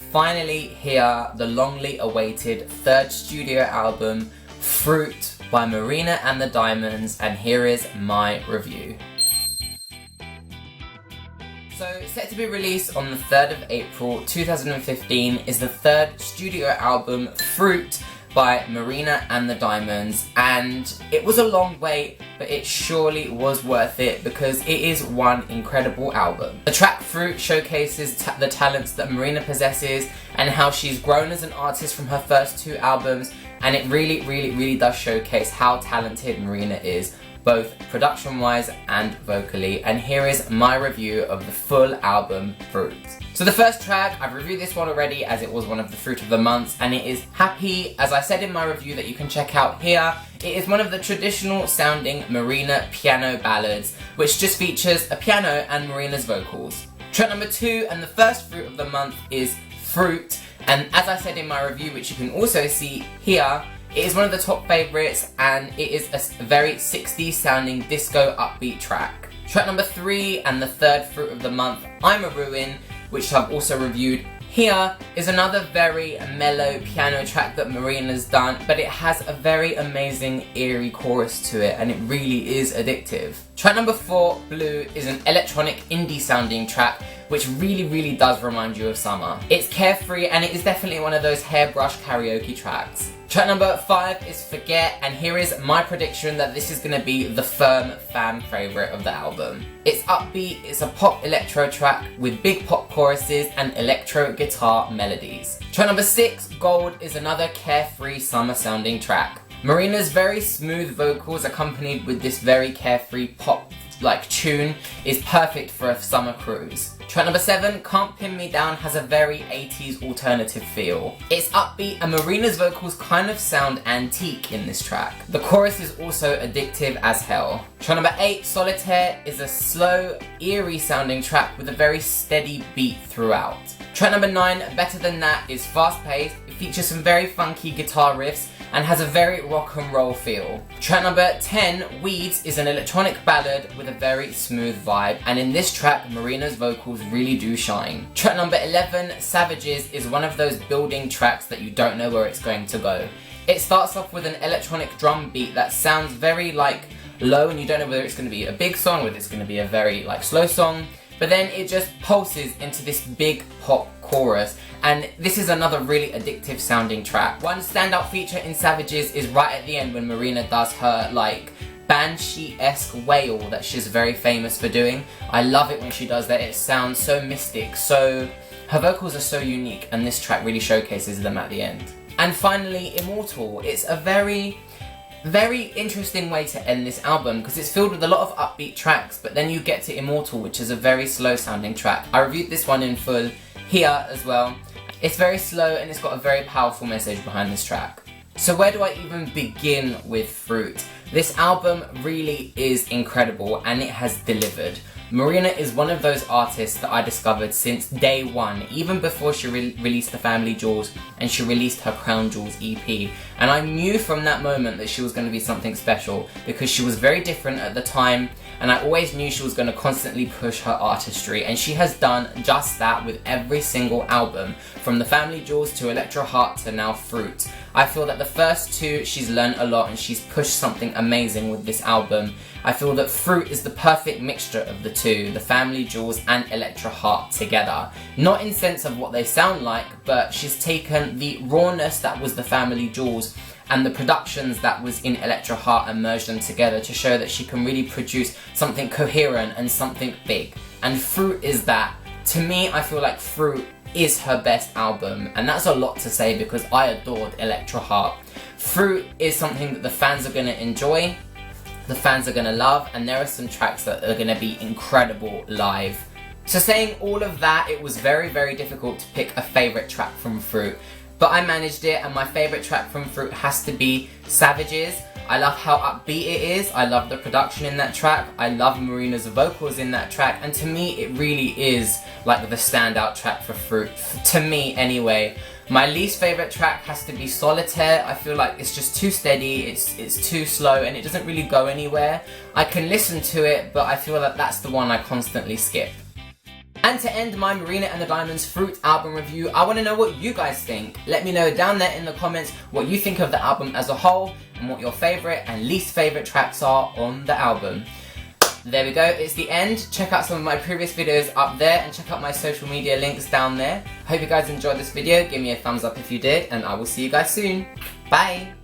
Finally here, the longly awaited third studio album, Froot by Marina and the Diamonds, and here is my review. So, set to be released on the 3rd of April 2015 is the third studio album, Froot, by Marina and the Diamonds, and it was a long wait, but it surely was worth it because it is one incredible album. The track Froot showcases the talents that Marina possesses and how she's grown as an artist from her first two albums, and it really does showcase how talented Marina is, both production-wise and vocally, and here is my review of the full album, Froot. So the first track, I've reviewed this one already as it was one of the Fruit of the Months, and it is Happy, as I said in my review that you can check out here. It is one of the traditional sounding Marina piano ballads, which just features a piano and Marina's vocals. Track number 2 and the first Fruit of the Month is Froot, and as I said in my review, which you can also see here, it is one of the top favourites, and it is a very 60s sounding disco upbeat track. Track number 3 and the third Fruit of the Month, I'm a Ruin, which I've also reviewed here, is another very mellow piano track that Marina's done, but it has a very amazing eerie chorus to it, and it really is addictive. Track number 4, Blue, is an electronic indie sounding track which really does remind you of summer. It's carefree and it is definitely one of those hairbrush karaoke tracks. Track number 5 is Forget, and here is my prediction that this is going to be the firm fan favourite of the album. It's upbeat, it's a pop electro track with big pop choruses and electro guitar melodies. Track number 6, Gold, is another carefree summer sounding track. Marina's very smooth vocals accompanied with this very carefree pop like tune is perfect for a summer cruise. Track number 7, Can't Pin Me Down, has a very 80s alternative feel. It's upbeat and Marina's vocals kind of sound antique in this track. The chorus is also addictive as hell. Track number 8, Solitaire, is a slow, eerie sounding track with a very steady beat throughout. Track number 9, Better Than That, is fast paced, it features some very funky guitar riffs and has a very rock and roll feel. Track number 10, Weeds, is an electronic ballad with a very smooth vibe, and in this track Marina's vocals really do shine. Track number 11, Savages, is one of those building tracks that you don't know where it's going to go. It starts off with an electronic drum beat that sounds very like low, and you don't know whether it's going to be a big song or whether it's going to be a very like slow song, but then it just pulses into this big pop chorus, and this is another really addictive sounding track. One standout feature in Savages is right at the end when Marina does her like banshee-esque wail that she's very famous for doing. I love it when she does that, it sounds so mystic, her vocals are so unique, and this track really showcases them at the end. And finally, Immortal. It's a very interesting way to end this album because it's filled with a lot of upbeat tracks, but then you get to Immortal, which is a very slow sounding track. I reviewed this one in full here as well. It's very slow and it's got a very powerful message behind this track. So where do I even begin with Froot? This album really is incredible and it has delivered. Marina is one of those artists that I discovered since day one, even before she released the Family Jewels and she released her Crown Jewels EP. And I knew from that moment that she was going to be something special because she was very different at the time, and I always knew she was going to constantly push her artistry, and she has done just that with every single album, from the Family Jewels to Electra Heart to now Froot. I feel that the first two she's learned a lot and she's pushed something amazing with this album. I feel that Froot is the perfect mixture of the two, the Family Jewels and Electra Heart together. Not in sense of what they sound like, but she's taken the rawness that was the Family Jewels and the productions that was in Electra Heart and merged them together to show that she can really produce something coherent and something big. And Froot is that. To me, I feel like Froot is her best album, and that's a lot to say because I adored Electra Heart. Froot is something that the fans are going to enjoy, the fans are going to love, and there are some tracks that are going to be incredible live. So saying all of that, it was very difficult to pick a favourite track from Froot. But I managed it, and my favourite track from Froot has to be Savages. I love how upbeat it is, I love the production in that track, I love Marina's vocals in that track, and to me it really is like the standout track for Froot, to me anyway. My least favourite track has to be Solitaire. I feel like it's just too steady, it's too slow, and it doesn't really go anywhere. I can listen to it, but I feel like that's the one I constantly skip. And to end my Marina and the Diamonds Froot album review, I want to know what you guys think. Let me know down there in the comments what you think of the album as a whole and what your favourite and least favourite tracks are on the album. There we go, it's the end. Check out some of my previous videos up there and check out my social media links down there. Hope you guys enjoyed this video. Give me a thumbs up if you did, and I will see you guys soon. Bye!